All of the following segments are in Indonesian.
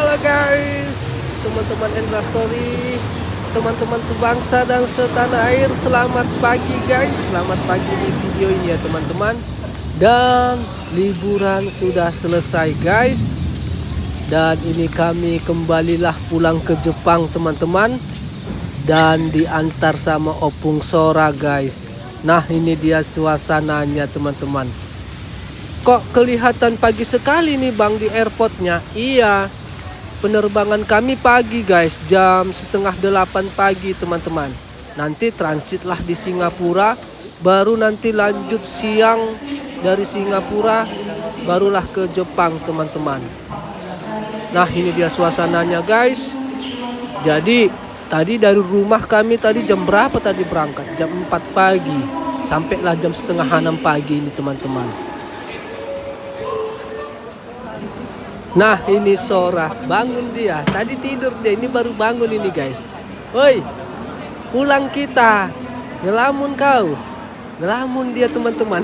Halo guys, teman-teman Endra Story, teman-teman sebangsa dan setanah air, selamat pagi guys. Selamat pagi di video ini ya teman-teman. Dan liburan sudah selesai guys. Dan ini kami kembalilah pulang ke Jepang teman-teman. Dan diantar sama Opung Sora guys. Nah ini dia suasananya teman-teman. Kok kelihatan pagi sekali nih bang di airportnya? Iya, penerbangan kami pagi guys, jam setengah 8 pagi teman-teman. Nanti transitlah di Singapura, baru nanti lanjut siang dari Singapura, barulah ke Jepang teman-teman. Nah ini dia suasananya guys. Jadi tadi dari rumah kami tadi jam berapa tadi berangkat? Jam 4 pagi, sampailah jam setengah 6 pagi ini teman-teman. Nah ini Sora, bangun dia. Tadi tidur dia, ini baru bangun ini guys. Woi, pulang kita. Ngelamun kau. Ngelamun dia teman-teman.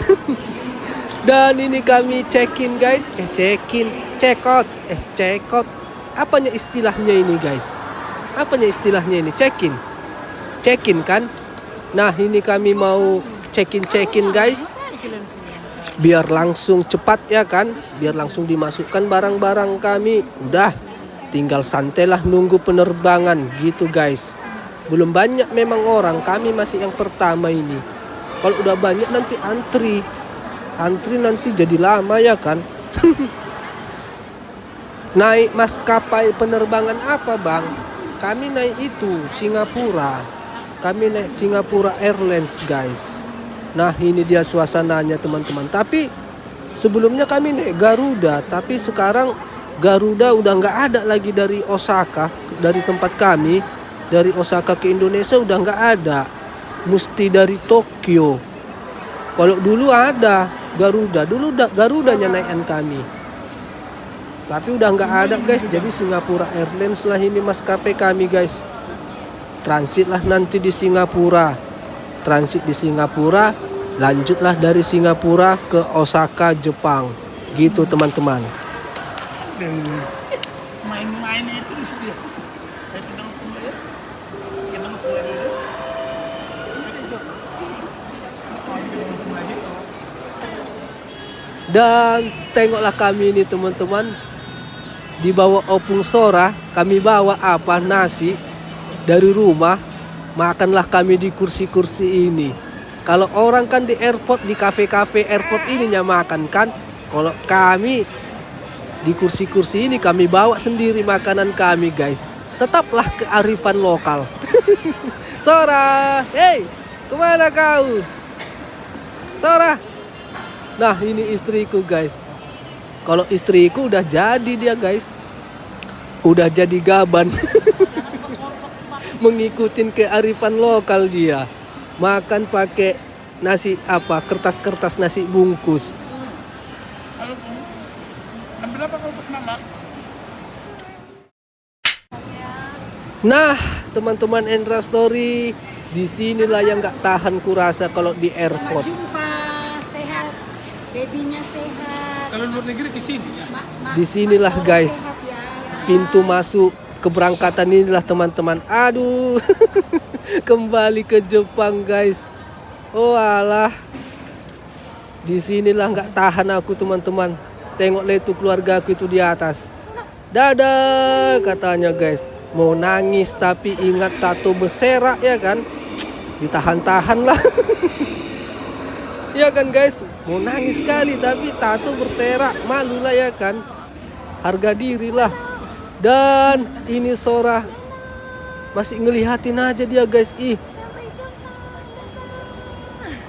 Dan ini kami check-in guys. Check out. Apanya istilahnya ini guys? Apanya istilahnya ini? Check-in kan? Nah ini kami mau check-in guys. Biar langsung cepat ya kan, biar langsung dimasukkan barang-barang kami. Udah tinggal santailah nunggu penerbangan gitu guys. Belum banyak memang orang, kami masih yang pertama ini. Kalau udah banyak nanti antri nanti jadi lama ya kan. Naik maskapai penerbangan apa bang? Kami naik itu Singapura. Kami naik Singapura Airlines guys. Nah ini dia suasananya teman-teman. Tapi sebelumnya kami naik Garuda. Tapi sekarang Garuda udah nggak ada lagi dari Osaka. Dari tempat kami, dari Osaka ke Indonesia udah nggak ada. Mesti dari Tokyo. Kalau dulu ada Garuda. Dulu Garudanya naikan kami. Tapi udah nggak ada guys. Jadi Singapura Airlines lah ini maskapai kami guys. Transit lah nanti di Singapura. Transit di Singapura, lanjutlah dari Singapura ke Osaka, Jepang. Gitu teman-teman. Main-main itu dia. Dan tengoklah kami ini teman-teman. Dibawa Opung Sora, kami bawa apa? Nasi dari rumah. Makanlah kami di kursi-kursi ini. Kalau orang kan di airport, di kafe-kafe airport ininya makan kan. Kalau kami di kursi-kursi ini kami bawa sendiri makanan kami guys. Tetaplah kearifan lokal. Sora, hey, kemana kau? Sora. Nah ini istriku guys. Kalau istriku udah jadi dia guys. Udah jadi gaban. Mengikutin kearifan lokal dia. Makan pakai nasi apa? Kertas-kertas nasi bungkus. Berapa kau pesan Mbak? Nah, teman-teman Endra Story, disinilah yang nggak tahan kurasa kalau di airport. Jumpa sehat, babynya sehat. Kalau luar negeri ke sini ya. Disinilah guys, pintu masuk keberangkatan inilah teman-teman. Aduh, kembali ke Jepang guys. Oh alah, disinilah nggak tahan aku teman-teman. Tengoklah itu keluarga aku itu di atas. Dadah katanya guys. Mau nangis tapi ingat tato berserak ya kan. Ditahan-tahan lah. Ya kan guys. Mau nangis sekali tapi tato berserak. Malu lah ya kan. Harga diri lah. Dan ini Sora masih ngelihatin aja dia guys. Ih,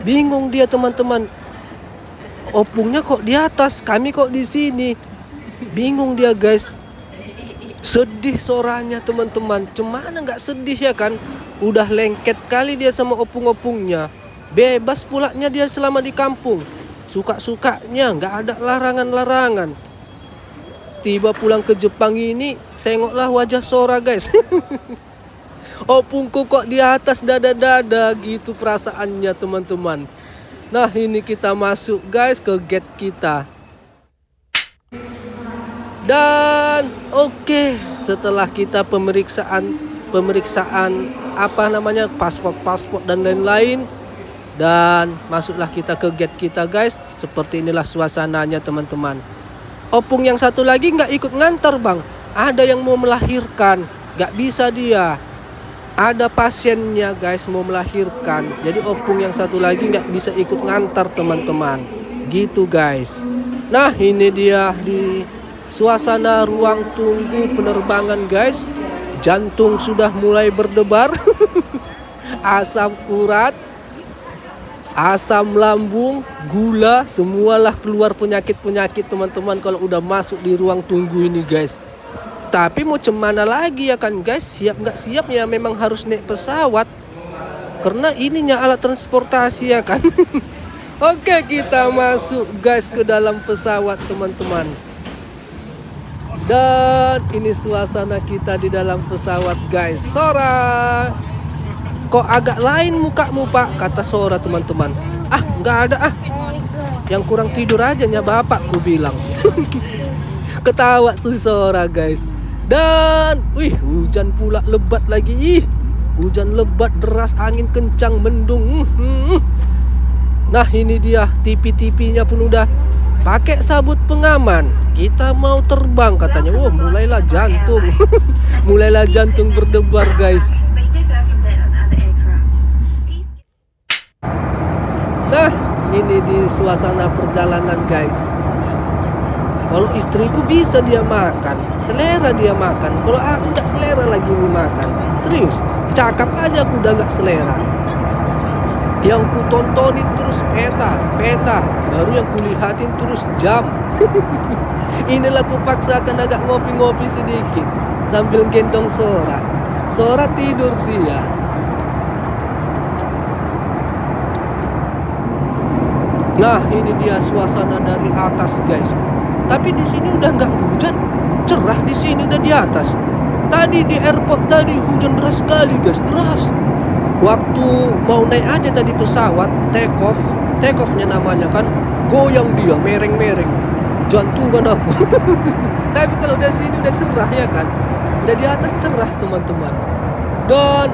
bingung dia teman-teman. Opungnya kok di atas, kami kok di sini. Bingung dia guys. Sedih Soranya teman-teman. Cemana nggak sedih ya kan? Udah lengket kali dia sama opung-opungnya. Bebas pulaknya dia selama di kampung. Suka-sukanya, nggak ada larangan-larangan. Tiba pulang ke Jepang ini, tengoklah wajah Sora guys. Opungku kok di atas dada-dada gitu perasaannya teman-teman. Nah ini kita masuk guys ke gate kita. Dan oke, setelah kita pemeriksaan apa namanya, paspor dan lain-lain, dan masuklah kita ke gate kita guys. Seperti inilah suasananya teman-teman. Opung yang satu lagi nggak ikut ngantar bang, ada yang mau melahirkan, nggak bisa dia, ada pasiennya guys mau melahirkan, jadi opung yang satu lagi nggak bisa ikut ngantar teman-teman, gitu guys. Nah ini dia di suasana ruang tunggu penerbangan guys. Jantung sudah mulai berdebar. Asam urat, asam lambung, gula, semualah keluar penyakit-penyakit teman-teman kalau udah masuk di ruang tunggu ini guys. Tapi mau cemana lagi ya kan guys, siap nggak siap ya memang harus naik pesawat, karena ininya alat transportasi ya kan. Oke, kita masuk guys ke dalam pesawat teman-teman. Dan ini suasana kita di dalam pesawat guys. Sora, kok agak lain mukamu pak, kata Sora teman-teman. Ah nggak ada ah, yang kurang tidur aja ya bapak, ku bilang. Ketawa Sora guys. Dan wih, hujan pula lebat lagi. Ih, hujan lebat deras, angin kencang, mendung. Nah ini dia, TV-TV-nya pun udah pakai sabut pengaman. Kita mau terbang katanya. Wah, mulailah jantung. Mulailah jantung berdebar guys. Nah, ini di suasana perjalanan guys. Kalau istriku bisa dia makan, selera dia makan. Kalau aku nggak selera lagi makan. Serius, cakap aja aku udah nggak selera. Yang ku tontonin terus peta, baru yang kulihatin terus jam. Inilah ku paksakan agak ngopi-ngopi sedikit sambil gendong Sora. Sora tidur dia. Nah ini dia suasana dari atas guys. Tapi di sini udah nggak hujan, cerah di sini udah di atas. Tadi di airport tadi hujan deras sekali guys, deras. Waktu mau naik aja tadi pesawat, take offnya namanya kan, goyang dia, mereng-mereng, jantungan aku. Tapi kalau udah sini udah cerah ya kan, udah di atas cerah teman-teman. Dan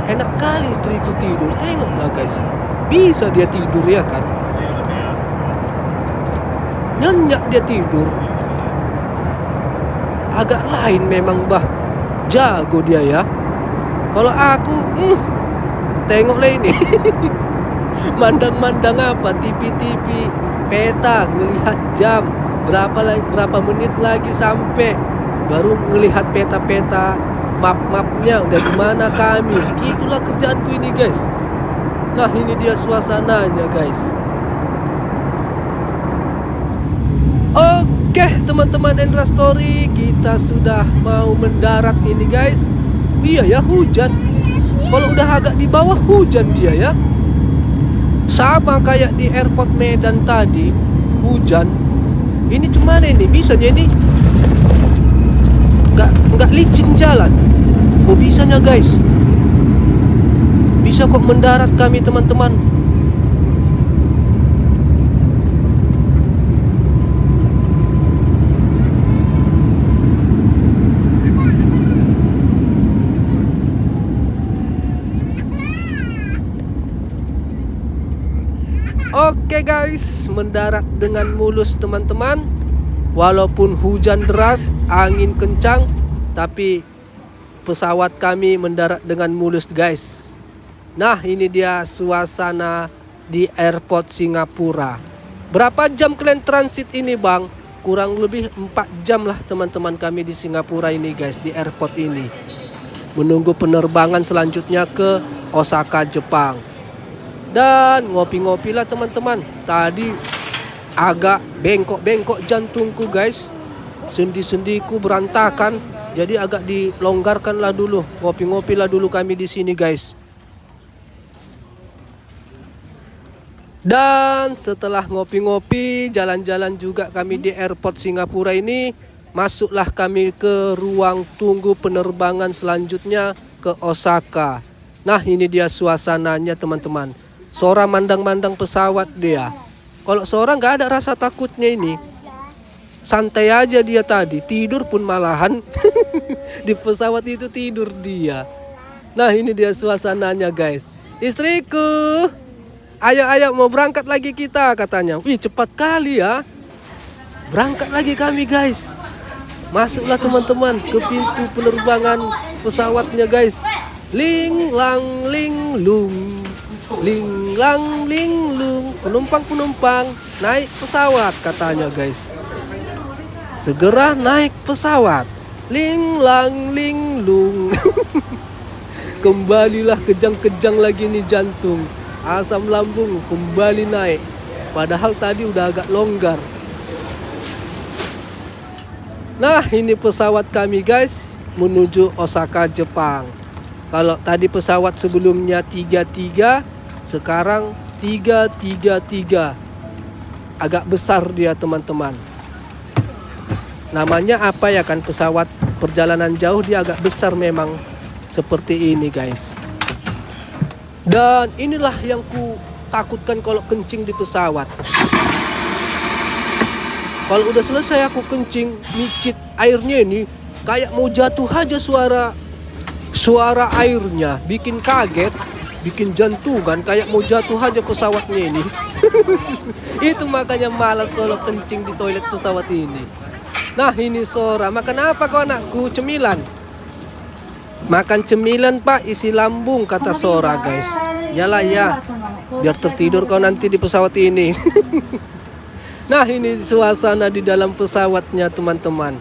enak kali istriku tidur, tengoklah guys, bisa dia tidur ya kan, nyenyak dia tidur. Agak lain memang bah, jago dia ya. Kalau aku tengoklah ini. Mandang-mandang apa, TV-TV, peta, ngelihat jam, berapa menit lagi sampai, baru ngelihat peta-peta, map-mapnya udah kemana kami. Gitulah kerjaanku ini guys. Nah ini dia suasananya guys. Oke teman-teman Endra Story, kita sudah mau mendarat ini guys. Iya ya, hujan. Kalau udah agak di bawah hujan dia ya. Sama kayak di airport Medan tadi, hujan. Ini cuman ini bisanya ini nggak licin jalan. Oh bisanya guys, bisa kok mendarat kami teman-teman. Oke guys, mendarat dengan mulus teman-teman. Walaupun hujan deras, angin kencang, tapi pesawat kami mendarat dengan mulus guys. Nah ini dia suasana di airport Singapura. Berapa jam kalian transit ini bang? Kurang lebih 4 jam lah teman-teman kami di Singapura ini guys, di airport ini, menunggu penerbangan selanjutnya ke Osaka, Jepang. Dan ngopi-ngopi lah teman-teman. Tadi agak bengkok-bengkok jantungku guys, sendi-sendiku berantakan, jadi agak dilonggarkan lah dulu. Ngopi-ngopi lah dulu kami di sini guys. Dan setelah ngopi-ngopi, jalan-jalan juga kami di airport Singapura ini. Masuklah kami ke ruang tunggu penerbangan selanjutnya ke Osaka. Nah ini dia suasananya teman-teman. Sora mandang-mandang pesawat dia. Kalau Sora nggak ada rasa takutnya ini. santai aja dia tadi, tidur pun malahan. Di pesawat itu tidur dia. Nah ini dia suasananya guys. Istriku, ayo mau berangkat lagi kita katanya. Wih cepat kali ya. Berangkat lagi kami guys. Masuklah teman-teman ke pintu penerbangan pesawatnya guys. Ling lang ling lung, ling lang ling lung. Penumpang naik pesawat katanya guys. Segera naik pesawat. Ling lang ling lung. Kembalilah kejang-kejang lagi nih jantung. Asam lambung kembali naik. Padahal tadi udah agak longgar. Nah ini pesawat kami guys, menuju Osaka Jepang. Kalau tadi pesawat sebelumnya 33, sekarang 333. Agak besar dia teman-teman. Namanya apa ya kan, pesawat perjalanan jauh dia agak besar memang. Seperti ini guys. Dan inilah yang ku takutkan kalau kencing di pesawat. Kalau udah selesai aku kencing, micit airnya ini kayak mau jatuh aja suara airnya, bikin kaget, bikin jantungan kayak mau jatuh aja pesawatnya ini. Itu makanya malas kalau kencing di toilet pesawat ini. Nah ini Sora, makan apa kau anakku? Cemilan. Makan cemilan pak, isi lambung kata Sora guys. Yalah ya, biar tertidur kau nanti di pesawat ini. Nah ini suasana di dalam pesawatnya teman-teman.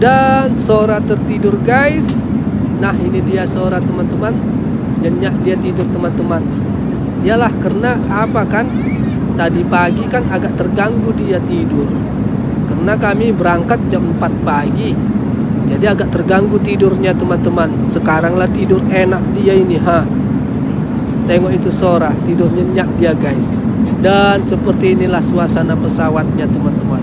Dan Sora tertidur guys. Nah ini dia Sora teman-teman. Nyenyak dia tidur teman-teman. Yalah karena apa kan, tadi pagi kan agak terganggu dia tidur. Karena kami berangkat jam 4 pagi. Jadi agak terganggu tidurnya teman-teman. Sekaranglah tidur enak dia ini ha. Tengok itu Sora, tidur nyenyak dia guys. Dan seperti inilah suasana pesawatnya teman-teman.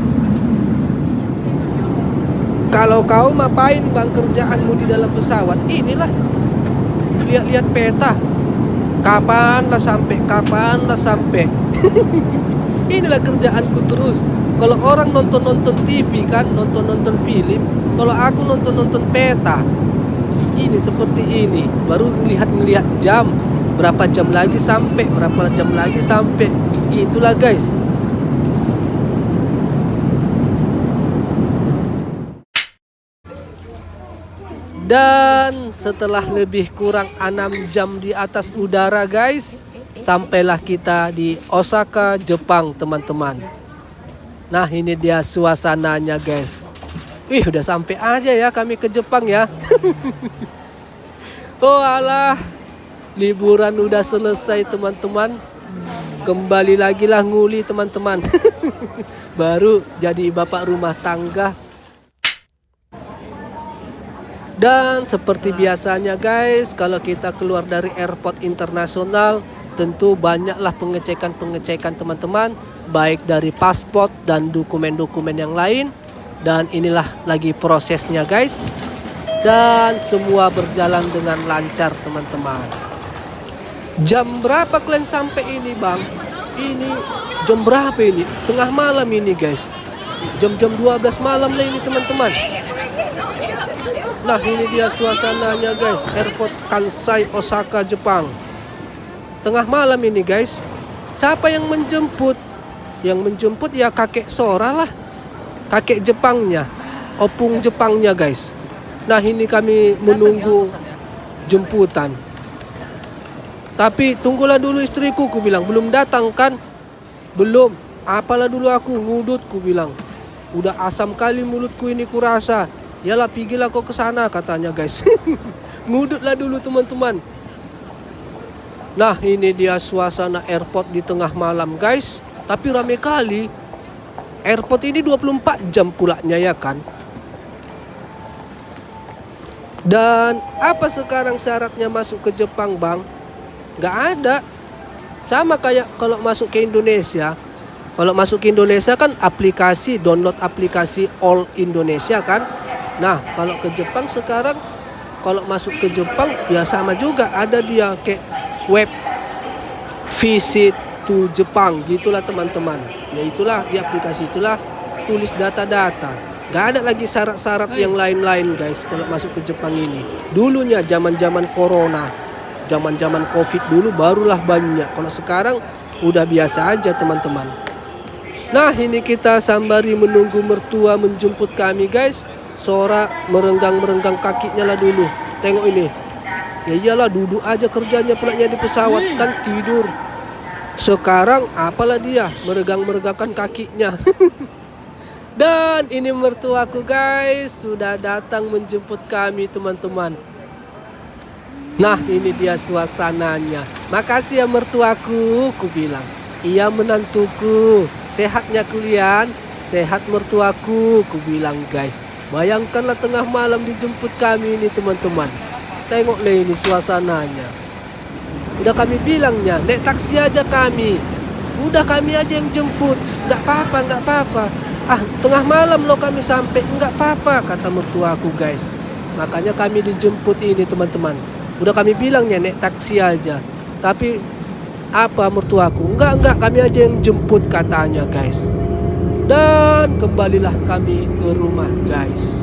Kalau kau ngapain bang kerjaanmu di dalam pesawat? Inilah, lihat-lihat peta. Kapanlah sampai. Inilah kerjaanku terus. Kalau orang nonton TV kan, nonton film. Kalau aku nonton peta. Ini seperti ini. Baru ngelihat jam. Berapa jam lagi sampai. Itulah guys. Dan setelah lebih kurang 6 jam di atas udara guys, sampailah kita di Osaka, Jepang teman-teman. Nah ini dia suasananya guys. Wih udah sampai aja ya kami ke Jepang ya. Oh alah, liburan udah selesai teman-teman. Kembali lagi lah nguli teman-teman. Baru jadi bapak rumah tangga. Dan seperti biasanya guys, kalau kita keluar dari airport internasional, tentu banyaklah pengecekan teman-teman, baik dari paspor dan dokumen-dokumen yang lain. Dan inilah lagi prosesnya guys. Dan semua berjalan dengan lancar teman-teman. Jam berapa kalian sampai ini bang? Ini jam berapa ini? Tengah malam ini guys. Jam 12 malam lah ini teman-teman. Nah ini dia suasananya guys, airport Kansai Osaka Jepang. Tengah malam ini guys. Siapa yang menjemput? Yang menjemput ya kakek Sora lah. Kakek Jepangnya, opung Jepangnya guys. Nah ini kami menunggu jemputan. Tapi tunggulah dulu istriku, ku bilang. Belum datang kan? Belum. Apalah dulu aku ngudut, ku bilang. Udah asam kali mulutku ini kurasa. Yalah pergilah kau ke sana katanya guys. Ngudutlah dulu teman-teman. Nah ini dia suasana airport di tengah malam guys. Tapi rame kali. Airport ini 24 jam pulanya ya kan. Dan apa sekarang syaratnya masuk ke Jepang bang? Gak ada. Sama kayak kalau masuk ke Indonesia. Kalau masuk ke Indonesia kan aplikasi, download aplikasi All Indonesia kan. Nah kalau ke Jepang sekarang, kalau masuk ke Jepang ya sama juga, ada dia kayak web visit to Jepang gitulah teman-teman. Ya itulah, di aplikasi itulah tulis data-data. Gak ada lagi syarat-syarat yang lain-lain guys kalau masuk ke Jepang ini. Dulunya zaman-zaman corona, zaman-zaman covid dulu barulah banyak. Kalau sekarang udah biasa aja teman-teman. Nah ini kita sambari menunggu mertua menjemput kami guys. Sora merenggang-merenggang kakinya lah dulu. Tengok ini. Ya iyalah, duduk aja kerjanya pulanya di pesawat, kan tidur. Sekarang apalah dia meregang-meregangkan kakinya. Dan ini mertuaku guys, sudah datang menjemput kami teman-teman. Nah ini dia suasananya. Makasih ya mertuaku, ku bilang. Iya menantuku, sehatnya kalian, sehat mertuaku, ku bilang guys. Bayangkanlah tengah malam dijemput kami ini teman-teman. Tengoklah ini suasananya. Udah kami bilangnya, naik taksi aja kami. Udah kami aja yang jemput. Gak apa-apa, gak apa-apa. Ah, tengah malam loh kami sampai. Gak apa-apa, kata mertuaku guys. Makanya kami dijemput ini teman-teman. Udah kami bilangnya naik taksi aja. Tapi apa mertuaku? Enggak, kami aja yang jemput katanya guys. Dan kembalilah kami ke rumah guys.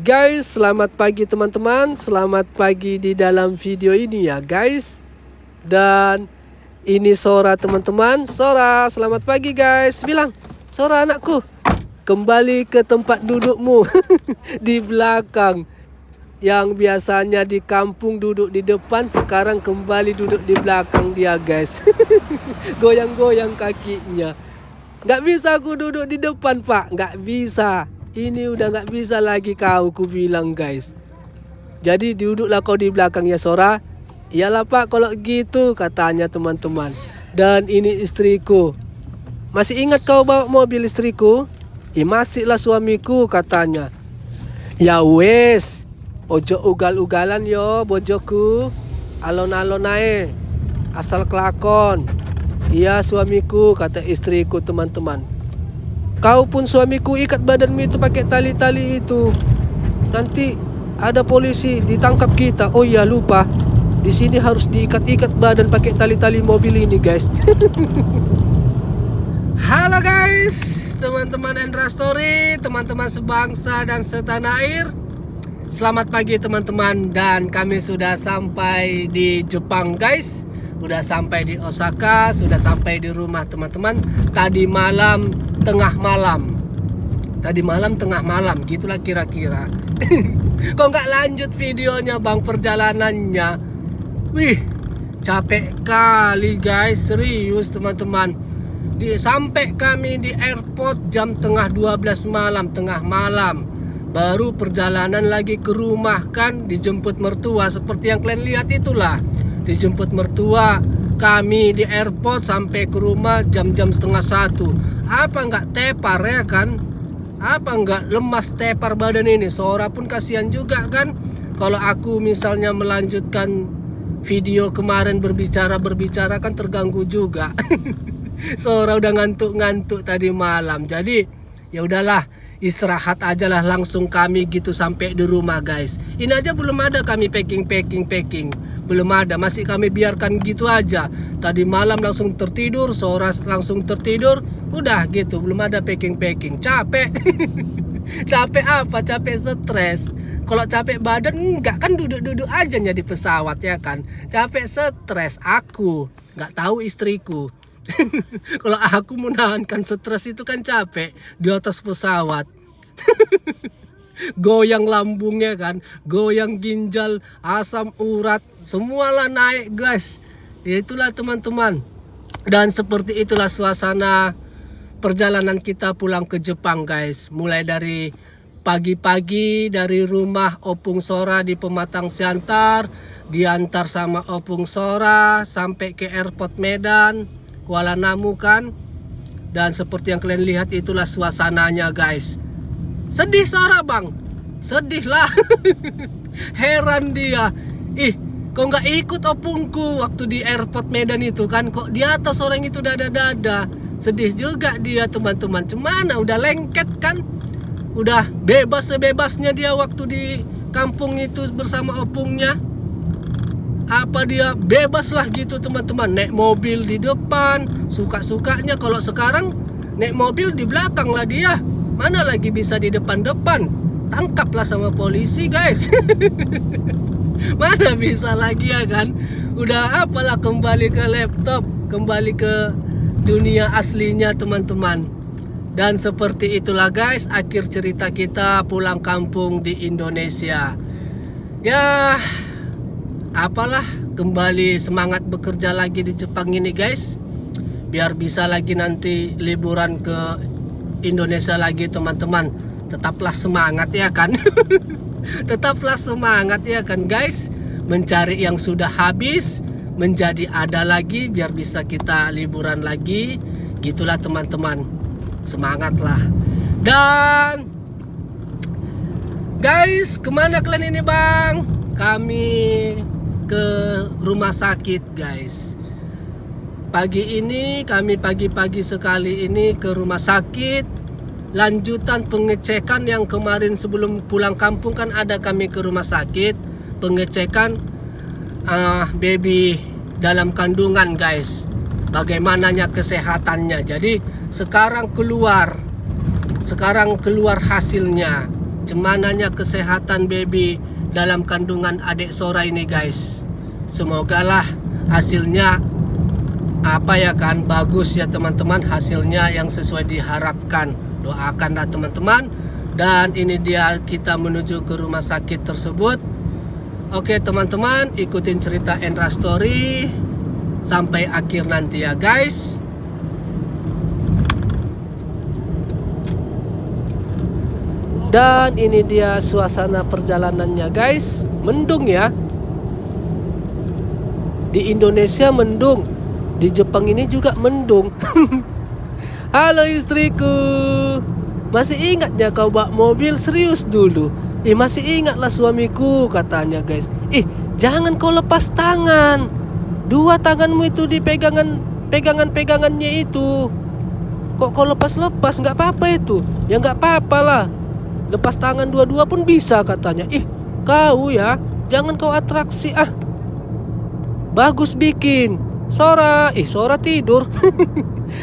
Guys, selamat pagi teman-teman. Selamat pagi di dalam video ini ya guys. Dan ini Sora teman-teman. Sora, selamat pagi guys. Bilang, Sora anakku, kembali ke tempat dudukmu. Di belakang. Yang biasanya di kampung duduk di depan, sekarang kembali duduk di belakang dia guys. Goyang-goyang kakinya. Gak bisa aku duduk di depan pak, gak bisa. Ini udah gak bisa lagi kau, ku bilang guys. Jadi duduklah kau di belakang ya Sora. Iyalah pak kalau gitu, katanya teman-teman. Dan ini istriku. Masih ingat kau bawa mobil istriku? Masih lah suamiku, katanya. Ya wes, ojo ugal-ugalan yo bojoku. Alon-alon ae, asal kelakon. Iya suamiku, kata istriku teman-teman. Kau pun suamiku, ikat badanmu itu pakai tali-tali itu. Nanti ada polisi ditangkap kita. Oh iya lupa, di sini harus diikat-ikat badan pakai tali-tali mobil ini guys. Halo guys, teman-teman Endra Story, teman-teman sebangsa dan setanah air. Selamat pagi teman-teman, dan kami sudah sampai di Jepang guys. Sudah sampai di Osaka, sudah sampai di rumah teman-teman. Tadi malam tengah malam. Gitulah kira-kira. Kok nggak lanjut videonya bang, perjalanannya? Wih, capek kali guys, serius teman-teman. Sampai kami di airport jam tengah 12 malam, tengah malam. Baru perjalanan lagi ke rumah kan, dijemput mertua seperti yang kalian lihat itulah. Dijemput mertua, kami di airport sampai ke rumah jam-jam setengah 1. Apa nggak tepar ya kan? Apa nggak lemas tepar badan ini? Sora pun kasihan juga kan. Kalau aku misalnya melanjutkan video kemarin berbicara kan terganggu juga. Sora udah ngantuk-ngantuk tadi malam. Jadi ya udahlah, istirahat aja lah langsung kami gitu sampai di rumah guys. Ini aja belum ada kami packing. Belum ada, masih kami biarkan gitu aja. Tadi malam langsung tertidur, Sora langsung tertidur. Udah gitu, belum ada packing. Capek. Capek apa? Capek stres. Kalau capek badan enggak kan, duduk-duduk aja di pesawat ya kan. Capek stres aku, nggak tahu istriku. Kalau aku menahankan stres itu kan capek di atas pesawat. Goyang lambungnya kan, goyang ginjal, asam urat, semualah naik guys. Ya itulah teman-teman. Dan seperti itulah suasana perjalanan kita pulang ke Jepang guys. Mulai dari pagi-pagi dari rumah Opung Sora di Pematang Siantar, diantar sama Opung Sora sampai ke airport Medan, Kuala Namu kan. Dan seperti yang kalian lihat itulah suasananya guys. Sedih Sora bang, sedih lah. Heran dia. Kok nggak ikut opungku waktu di airport Medan itu kan? Kok di atas orang itu dada-dada. Sedih juga dia teman-teman. Cemana udah lengket kan? udah bebas sebebasnya dia waktu di kampung itu bersama opungnya. Apa dia bebas lah gitu teman-teman, naik mobil di depan suka-sukanya. Kalau sekarang naik mobil di belakang lah dia, mana lagi bisa di depan-depan, tangkaplah sama polisi guys. Mana bisa lagi ya kan, udah apalah kembali ke laptop, kembali ke dunia aslinya teman-teman. Dan seperti itulah guys akhir cerita kita pulang kampung di Indonesia. Ya apalah, kembali semangat bekerja lagi di Jepang ini guys, biar bisa lagi nanti liburan ke Indonesia lagi teman-teman. Tetaplah semangat ya kan. Tetaplah semangat ya kan guys, mencari yang sudah habis menjadi ada lagi biar bisa kita liburan lagi. Gitulah teman-teman, semangatlah. Dan guys, kemana kalian ini bang? Kami ke rumah sakit guys. Pagi ini kami pagi-pagi sekali ini ke rumah sakit, lanjutan pengecekan yang kemarin sebelum pulang kampung kan ada kami ke rumah sakit pengecekan baby dalam kandungan guys, bagaimananya kesehatannya. Jadi sekarang keluar hasilnya, cemananya kesehatan baby dalam kandungan adik Sora ini guys. Semoga lah hasilnya apa ya kan, bagus ya teman-teman, hasilnya yang sesuai diharapkan. Doakanlah teman-teman. Dan ini dia kita menuju ke rumah sakit tersebut. Oke teman-teman, ikutin cerita Endra Story sampai akhir nanti ya guys. Dan ini dia suasana perjalanannya guys. Mendung ya. Di Indonesia mendung, di Jepang ini juga mendung. Halo istriku, masih ingatnya kau bawa mobil? Serius dulu. Masih ingatlah suamiku katanya guys. Jangan kau lepas tangan. Dua tanganmu itu di pegangannya itu. Kok kau lepas-lepas? Nggak apa-apa itu. Ya nggak apa-apa lah. Lepas tangan dua-dua pun bisa katanya. Kau ya, jangan kau atraksi ah. Bagus bikin. Sora tidur.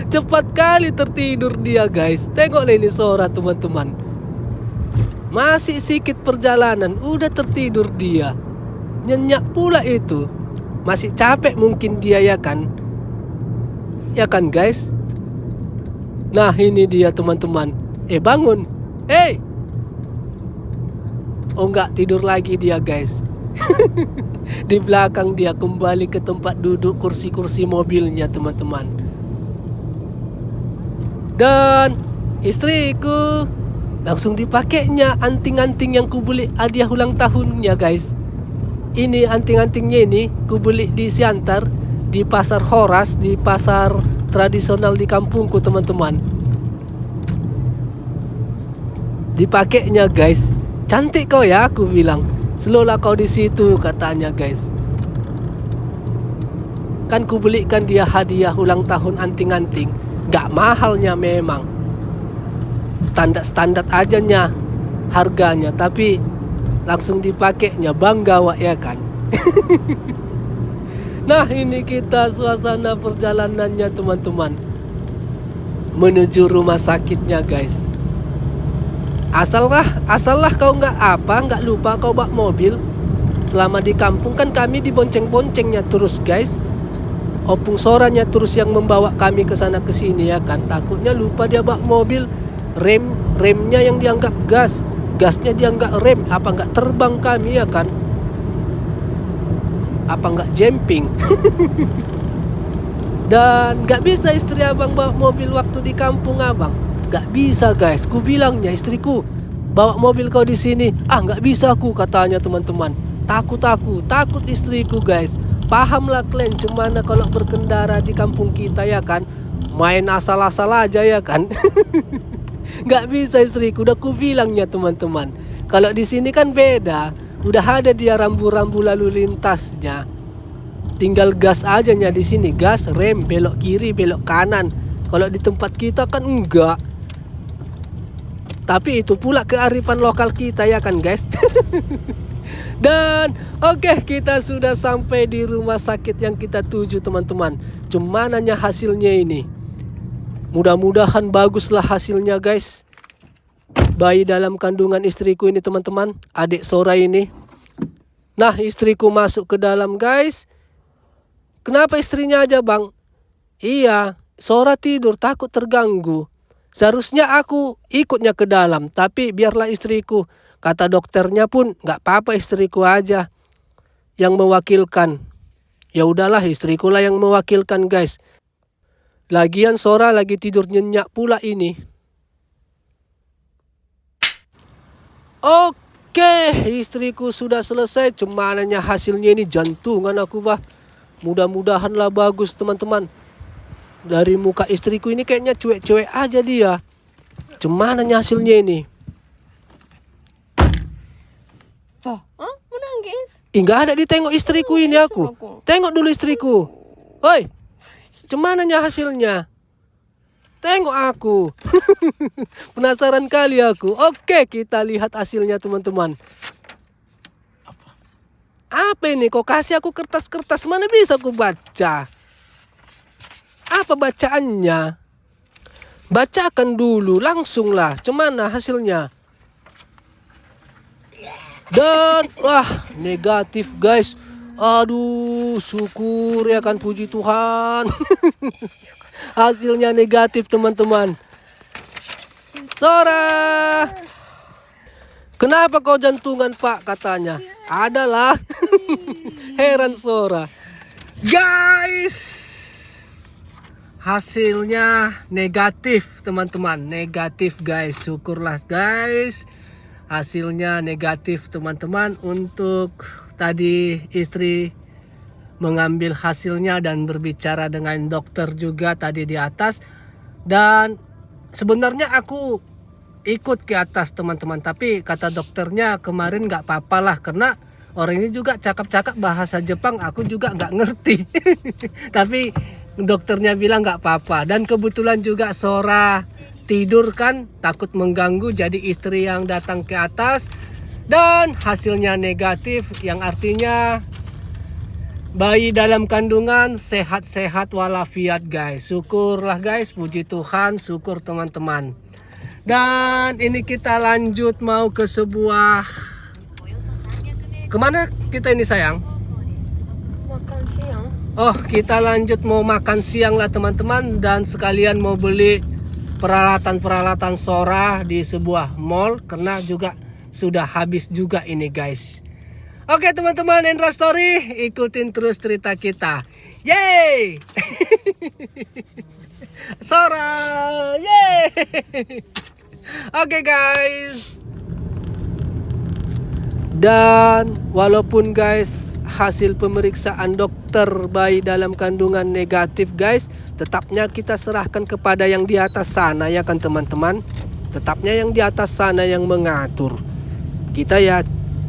Cepat kali tertidur dia guys. Tengok ini Sora teman-teman. Masih sedikit perjalanan udah tertidur dia. Nyenyak pula itu. Masih capek mungkin dia ya kan. Ya kan guys. Nah ini dia teman-teman. Bangun. Oh enggak, tidur lagi dia guys. Di belakang dia kembali ke tempat duduk kursi-kursi mobilnya teman-teman. Dan istriku langsung dipakainya anting-anting yang kubeli hadiah ulang tahunnya guys. Ini anting-antingnya ini kubeli di Siantar, di pasar Horas, di pasar tradisional di kampungku teman-teman. Dipakainya guys. Cantik kau ya, aku bilang. Selolah kau di situ katanya guys. Kan ku belikan dia hadiah ulang tahun anting-anting. Gak mahalnya memang. Standar-standar ajanya harganya, tapi langsung dipakainya, bangga wak ya kan. Nah ini kita suasana perjalanannya teman-teman, menuju rumah sakitnya guys. Asallah kau nggak lupa kau bawa mobil. Selama di kampung kan kami dibonceng-boncengnya terus guys. Opung Soranya terus yang membawa kami ke sana ke sini ya kan. Takutnya lupa dia bawa mobil, remnya yang dianggap gasnya dianggap rem, apa nggak terbang kami ya kan? Apa nggak jumping? Dan nggak bisa istri abang bawa mobil waktu di kampung abang. Gak bisa guys, ku bilangnya istriku, bawa mobil kau di sini. Gak bisa aku katanya teman-teman. Takut istriku guys. Pahamlah kalian cemana kalau berkendara di kampung kita ya kan. Main asal-asal aja ya kan. Gak bisa istriku, udah ku bilangnya teman-teman. Kalau di sini kan beda, udah ada dia rambu-rambu lalu lintasnya. Tinggal gas aja nya di sini, gas, rem, belok kiri, belok kanan. Kalau di tempat kita kan enggak. Tapi itu pula kearifan lokal kita ya kan guys. Dan oke, kita sudah sampai di rumah sakit yang kita tuju teman-teman. Cuman hanya hasilnya ini. Mudah-mudahan baguslah hasilnya guys. Bayi dalam kandungan istriku ini teman-teman, adik Sora ini. Nah, istriku masuk ke dalam guys. Kenapa istrinya aja bang? Iya, Sora tidur takut terganggu. Seharusnya aku ikutnya ke dalam, tapi biarlah istriku. Kata dokternya pun gak apa-apa, istriku aja yang mewakilkan. Ya udahlah, istriku lah yang mewakilkan guys. Lagian Sora lagi tidur nyenyak pula ini. Oke, istriku sudah selesai. Cuman hanya hasilnya ini jantungan aku bah. Mudah-mudahanlah bagus teman-teman. Dari muka istriku ini kayaknya cuek-cuek aja dia. Cuman hanya hasilnya ini. Menangis? Nggak ada ditengok istriku ini aku. Tengok dulu istriku. Woi, cuman hanya hasilnya. Tengok aku. Penasaran kali aku. Oke, kita lihat hasilnya teman-teman. Apa ini? Kok kasih aku kertas-kertas? Mana bisa aku baca? Apa bacaannya? Bacakan dulu, langsunglah. Cemana hasilnya? Dan wah, negatif guys. Aduh, syukur ya kan, puji Tuhan. Hasilnya negatif teman-teman. Sora, kenapa kau jantungan pak katanya? Adalah. Heran Sora. Guys, hasilnya negatif teman-teman. Negatif guys, syukurlah guys. Hasilnya negatif teman-teman. Untuk tadi istri mengambil hasilnya dan berbicara dengan dokter juga tadi di atas. Dan sebenarnya aku ikut ke atas teman-teman. Tapi kata dokternya kemarin gak apa-apa lah. Karena orang ini juga cakap-cakap bahasa Jepang. Aku juga gak ngerti. Tapi dokternya bilang gak apa-apa. Dan kebetulan juga Sora tidur kan, takut mengganggu, jadi istri yang datang ke atas. Dan hasilnya negatif, yang artinya bayi dalam kandungan sehat-sehat walafiat guys. Syukurlah guys, puji Tuhan, syukur teman-teman. Dan ini kita lanjut mau ke sebuah, kemana kita ini sayang? Makan siang. Oh, kita lanjut mau makan siang lah teman-teman. Dan sekalian mau beli peralatan-peralatan Sora di sebuah mall. Karena juga sudah habis juga ini guys. Oke teman-teman, Endra Story, ikutin terus cerita kita. Yeay. Sora, yeay. Oke guys. Dan walaupun guys hasil pemeriksaan dokter bayi dalam kandungan negatif guys, tetapnya kita serahkan kepada yang di atas sana ya kan teman-teman. Tetapnya yang di atas sana yang mengatur. Kita ya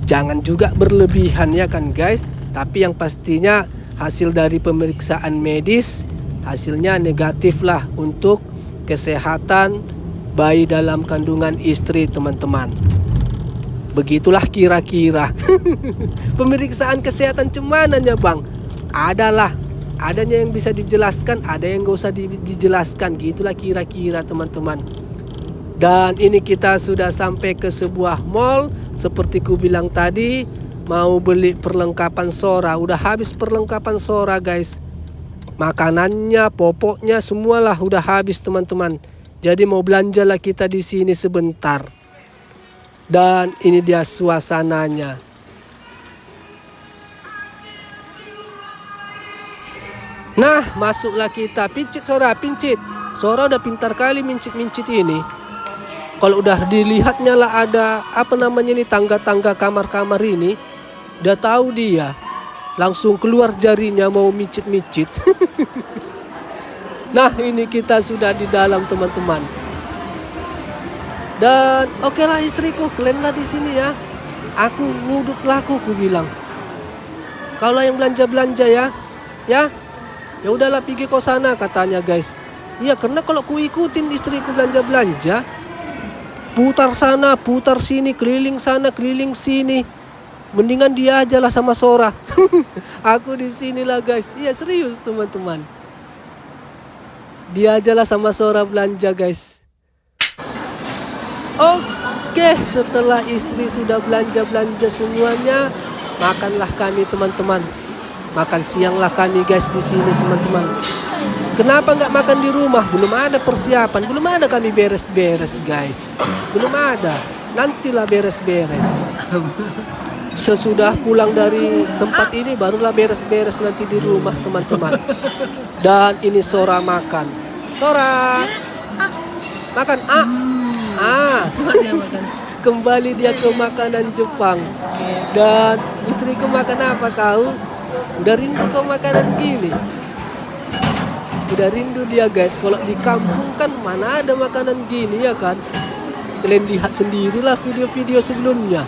jangan juga berlebihan ya kan guys. Tapi yang pastinya hasil dari pemeriksaan medis hasilnya negatif lah untuk kesehatan bayi dalam kandungan istri teman-teman. Begitulah kira-kira. Pemeriksaan kesehatan cumananya bang, adanya yang bisa dijelaskan, ada yang gak usah dijelaskan. Gitulah kira-kira teman-teman. Dan ini kita sudah sampai ke sebuah mall. Seperti ku bilang tadi, mau beli perlengkapan Sora. Udah habis perlengkapan Sora guys. Makanannya, popoknya semualah udah habis teman-teman. Jadi mau belanja lah kita di sini sebentar. Dan ini dia suasananya. Nah, masuklah kita. Pincit Sora, pincit. Sora udah pintar kali mincit-mincit ini. Kalau udah dilihatnya lah ada apa namanya ini, tangga-tangga kamar-kamar ini, udah tahu dia. Langsung keluar jarinya mau mincit-mincit. Nah, ini kita sudah di dalam teman-teman. Dan oke lah istriku, kalianlah di sini ya. Aku nguduk laku, ku bilang. Kalau yang belanja-belanja ya. Ya udahlah pergi ke sana katanya guys. Iya, karena kalau ku ikutin istriku belanja-belanja, putar sana, putar sini, keliling sana, keliling sini. Mendingan dia aja lah sama Sora. Aku di sinilah guys. Iya serius teman-teman. Dia aja lah sama Sora belanja guys. Oke, setelah istri sudah belanja semuanya, makanlah kami teman-teman. Makan sianglah kami guys di sini teman-teman. Kenapa nggak makan di rumah? Belum ada persiapan, belum ada kami beres-beres guys. Belum ada. Nantilah beres-beres. Sesudah pulang dari tempat ini barulah beres-beres nanti di rumah teman-teman. Dan ini Sora makan. Sora makan. Kembali dia ke makanan Jepang. Dan istriku makan apa kau? Udah rindu ke makanan gini. Udah rindu dia guys. Kalau di kampung kan mana ada makanan gini ya kan. Kalian lihat sendirilah video-video sebelumnya.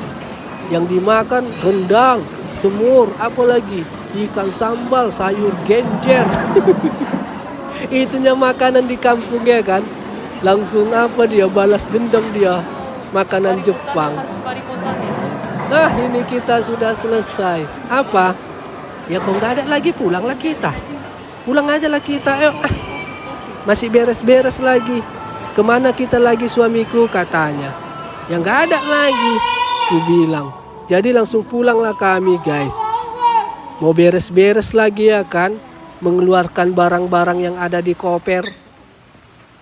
Yang dimakan rendang, semur, apalagi ikan sambal, sayur genjer. Itunya makanan di kampung ya kan. Langsung apa dia balas dendam dia makanan Jepang. Nah ini kita sudah selesai. Apa? Ya kok nggak ada lagi pulanglah kita. Pulang aja lah kita. Ayo. Masih beres-beres lagi. Kemana kita lagi suamiku katanya. Ya nggak ada lagi. Ku bilang. Jadi langsung pulanglah kami guys. Mau beres-beres lagi ya kan. Mengeluarkan barang-barang yang ada di koper.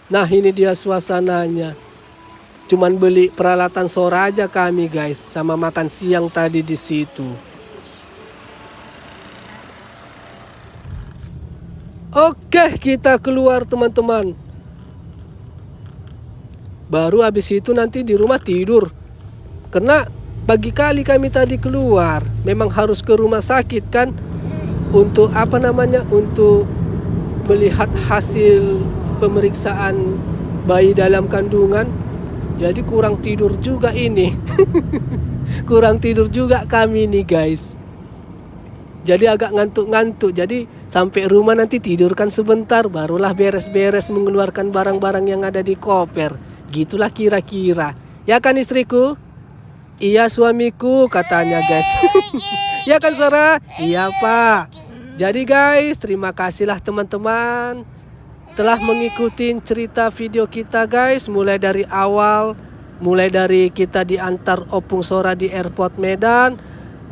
Nah ini dia suasananya. Cuman beli peralatan Sora aja kami guys. Sama makan siang tadi di situ. Oke kita keluar teman-teman. Baru habis itu nanti di rumah tidur. Karena pagi kali kami tadi keluar. Memang harus ke rumah sakit kan. Untuk apa namanya. Untuk melihat hasil pemeriksaan bayi dalam kandungan. Jadi kurang tidur juga ini. Kurang tidur juga kami nih guys. Jadi agak ngantuk-ngantuk. Jadi sampai rumah nanti tidurkan sebentar. Barulah beres-beres mengeluarkan barang-barang yang ada di koper. Gitulah kira-kira. Ya kan istriku? Iya suamiku katanya guys. Ya kan Sora? Iya pak. Jadi guys terima kasihlah teman-teman. Telah mengikuti cerita video kita guys. Mulai dari awal. Mulai dari kita diantar Opung Sora di airport Medan.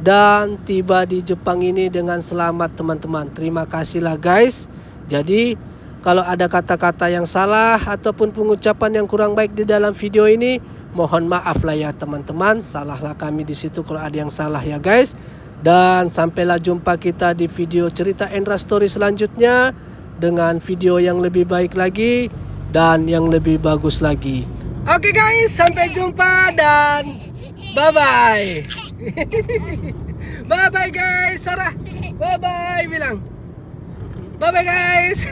Dan tiba di Jepang ini dengan selamat teman-teman. Terima kasihlah guys. Jadi kalau ada kata-kata yang salah ataupun pengucapan yang kurang baik di dalam video ini, mohon maaf lah ya teman-teman. Salahlah kami di situ kalau ada yang salah ya guys. Dan sampailah jumpa kita di video cerita Endra Story selanjutnya dengan video yang lebih baik lagi dan yang lebih bagus lagi. Oke guys, sampai jumpa dan bye bye. Bye bye guys, Sarah. Bye bye bilang. Bye bye guys.